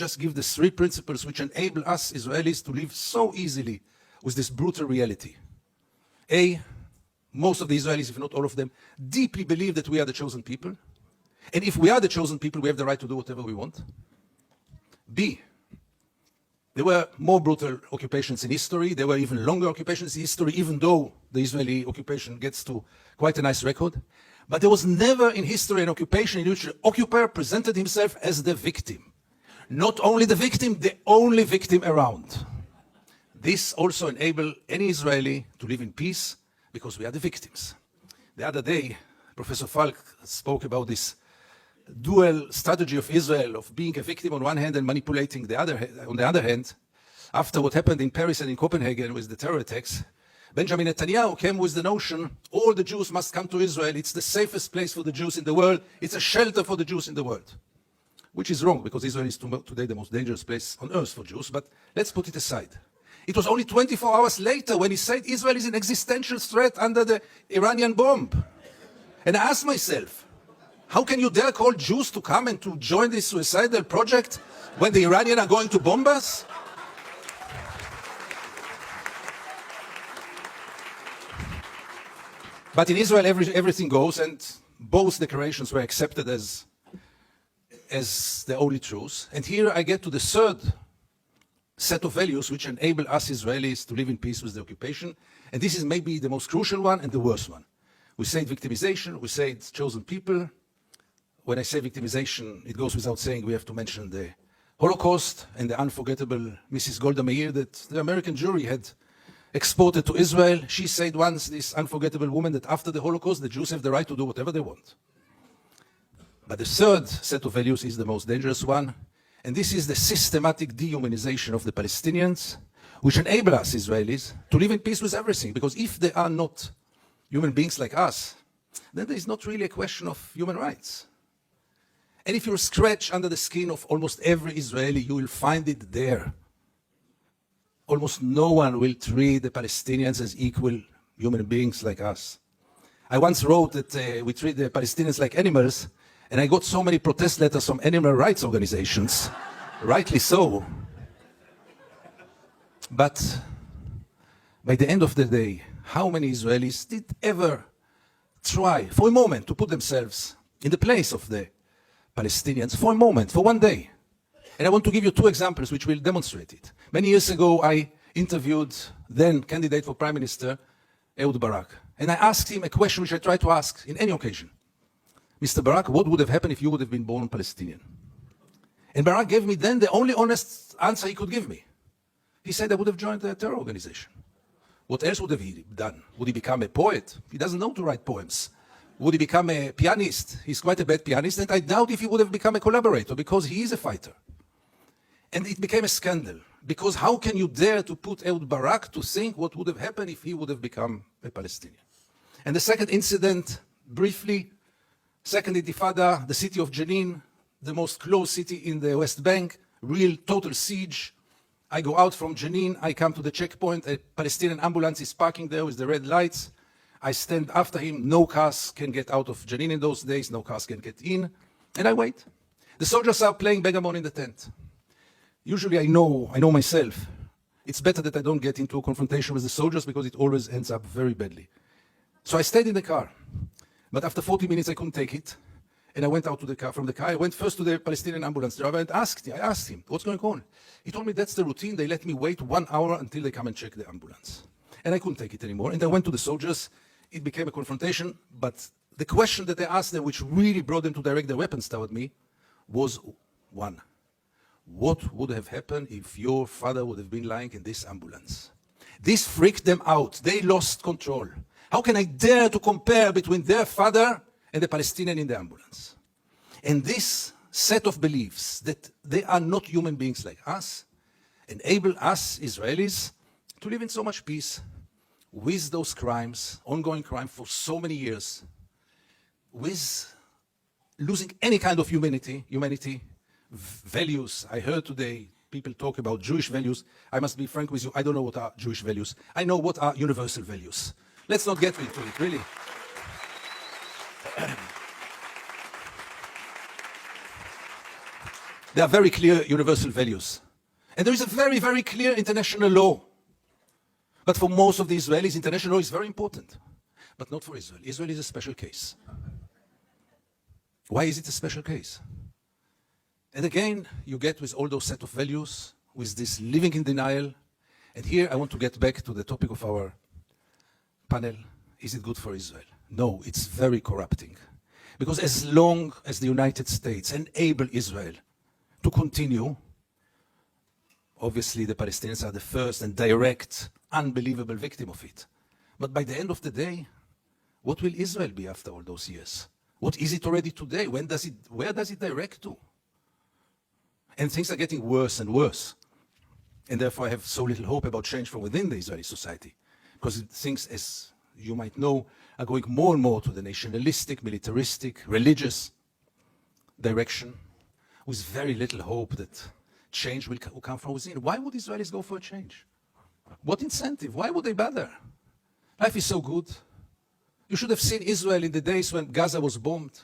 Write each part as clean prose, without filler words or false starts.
just give the three principles which enable us Israelis to live so easily with this brutal reality. A, most of the Israelis, if not all of them, deeply believe that we are the chosen people. And if we are the chosen people, we have the right to do whatever we want. B, there were more brutal occupations in history. There were even longer occupations in history, even though the Israeli occupation gets to quite a nice record. But there was never in history an occupation in which the occupier presented himself as the victim. Not only the victim, the only victim around. This also enables any Israeli to live in peace because we are the victims. The other day, Professor Falk spoke about this dual strategy of Israel of being a victim on one hand and manipulating on the other hand. After what happened in Paris and in Copenhagen with the terror attacks, Benjamin Netanyahu came with the notion all the Jews must come to Israel. It's the safest place for the Jews in the world. It's a shelter for the Jews in the world. Which is wrong, because Israel is today the most dangerous place on earth for Jews. But let's put it aside. It was only 24 hours later when he said Israel is an existential threat under the Iranian bomb. And I asked myself, how can you dare call Jews to come and to join this suicidal project when the Iranians are going to bomb us? But in Israel, everything goes, and both declarations were accepted as the only truth. And here I get to the third set of values which enable us Israelis to live in peace with the occupation. And this is maybe the most crucial one and the worst one. We say victimization, we say it's chosen people. When I say victimization, it goes without saying we have to mention the Holocaust and the unforgettable Mrs. Golda Meir that the American jury had exported to Israel. She said once, this unforgettable woman, that after the Holocaust, the Jews have the right to do whatever they want. But the third set of values is the most dangerous one, and this is the systematic dehumanization of the Palestinians, which enable us Israelis to live in peace with everything. Because if they are not human beings like us, then there is not really a question of human rights. And if you scratch under the skin of almost every Israeli, you will find it there. Almost no one will treat the Palestinians as equal human beings like us. I once wrote that we treat the Palestinians like animals, and I got so many protest letters from animal rights organizations, rightly so. But by the end of the day, how many Israelis did ever try for a moment to put themselves in the place of the Palestinians for a moment, for one day? And I want to give you two examples which will demonstrate it. Many years ago, I interviewed then candidate for Prime Minister, Ehud Barak. And I asked him a question which I try to ask in any occasion. Mr. Barak, what would have happened if you would have been born Palestinian? And Barak gave me then the only honest answer he could give me. He said I would have joined a terror organization. What else would have he done? Would he become a poet? He doesn't know to write poems. Would he become a pianist? He's quite a bad pianist, and I doubt if he would have become a collaborator, because he is a fighter. And it became a scandal, because how can you dare to put Ehud Barak to think what would have happened if he would have become a Palestinian? And the second incident, briefly, Second Intifada, the city of Jenin, the most closed city in the West Bank, real total siege. I go out from Jenin, I come to the checkpoint, a Palestinian ambulance is parking there with the red lights. I stand after him, no cars can get out of Jenin in those days, no cars can get in, and I wait. The soldiers are playing backgammon in the tent. Usually I know myself, it's better that I don't get into a confrontation with the soldiers because it always ends up very badly. So I stayed in the car, but after 40 minutes I couldn't take it, and I went out to the car. From the car, I went first to the Palestinian ambulance driver and I asked him, what's going on? He told me that's the routine, they let me wait 1 hour until they come and check the ambulance. And I couldn't take it anymore, and I went to the soldiers. It became a confrontation, but the question that I asked them, which really brought them to direct their weapons toward me, was one. What would have happened if your father would have been lying in this ambulance? This freaked them out. They lost control. How can I dare to compare between their father and the Palestinian in the ambulance? And this set of beliefs that they are not human beings like us enable us Israelis to live in so much peace with those crimes, ongoing crime for so many years, with losing any kind of humanity, values. I heard today people talk about Jewish values. I must be frank with you, I don't know what are Jewish values. I know what are universal values. Let's not get into it, really. There are very clear universal values. And there is a very, very clear international law. But for most of the Israelis, international law is very important. But not for Israel. Israel is a special case. Why is it a special case? And again, you get with all those set of values, with this living in denial. And here I want to get back to the topic of our panel. Is it good for Israel? No, it's very corrupting. Because as long as the United States enable Israel to continue, obviously the Palestinians are the first and direct, unbelievable victim of it. But by the end of the day, what will Israel be after all those years? What is it already today? Where does it direct to? And things are getting worse and worse. And therefore I have so little hope about change from within the Israeli society. Because things, as you might know, are going more and more to the nationalistic, militaristic, religious direction, with very little hope that change will come from within. Why would Israelis go for a change? What incentive? Why would they bother? Life is so good. You should have seen Israel in the days when Gaza was bombed,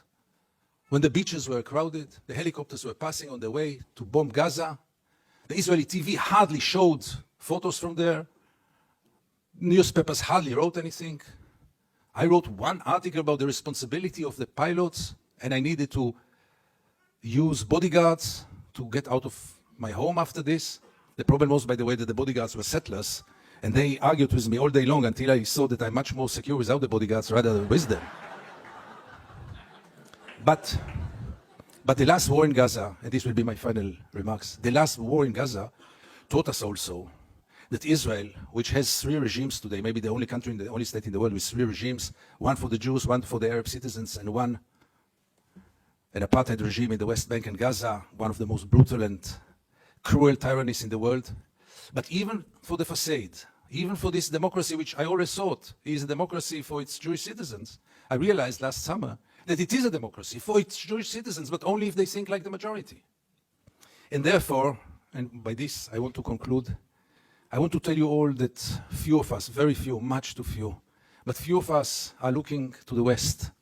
when the beaches were crowded, the helicopters were passing on their way to bomb Gaza. The Israeli TV hardly showed photos from there. Newspapers hardly wrote anything. I wrote one article about the responsibility of the pilots, and I needed to use bodyguards to get out of my home after this. The problem was, by the way, that the bodyguards were settlers, and they argued with me all day long until I saw that I'm much more secure without the bodyguards rather than with them. But the last war in Gaza, and this will be my final remarks, the last war in Gaza taught us also that Israel, which has three regimes today, maybe the only country, the only state in the world with three regimes, one for the Jews, one for the Arab citizens, and an apartheid regime in the West Bank and Gaza, one of the most brutal and cruel tyrannies in the world. But even for the facade, even for this democracy, which I always thought is a democracy for its Jewish citizens, I realized last summer that it is a democracy for its Jewish citizens, but only if they think like the majority. And therefore, and by this I want to conclude, I want to tell you all that few of us, very few, much too few, but few of us are looking to the West,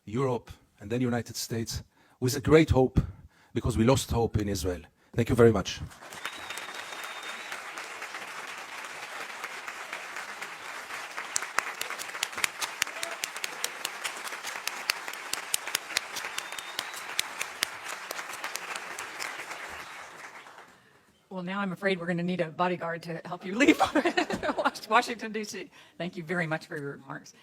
Europe, and then United States, with a great hope, because we lost hope in Israel. Thank you very much. Well, now I'm afraid we're going to need a bodyguard to help you leave Washington, D.C. Thank you very much for your remarks.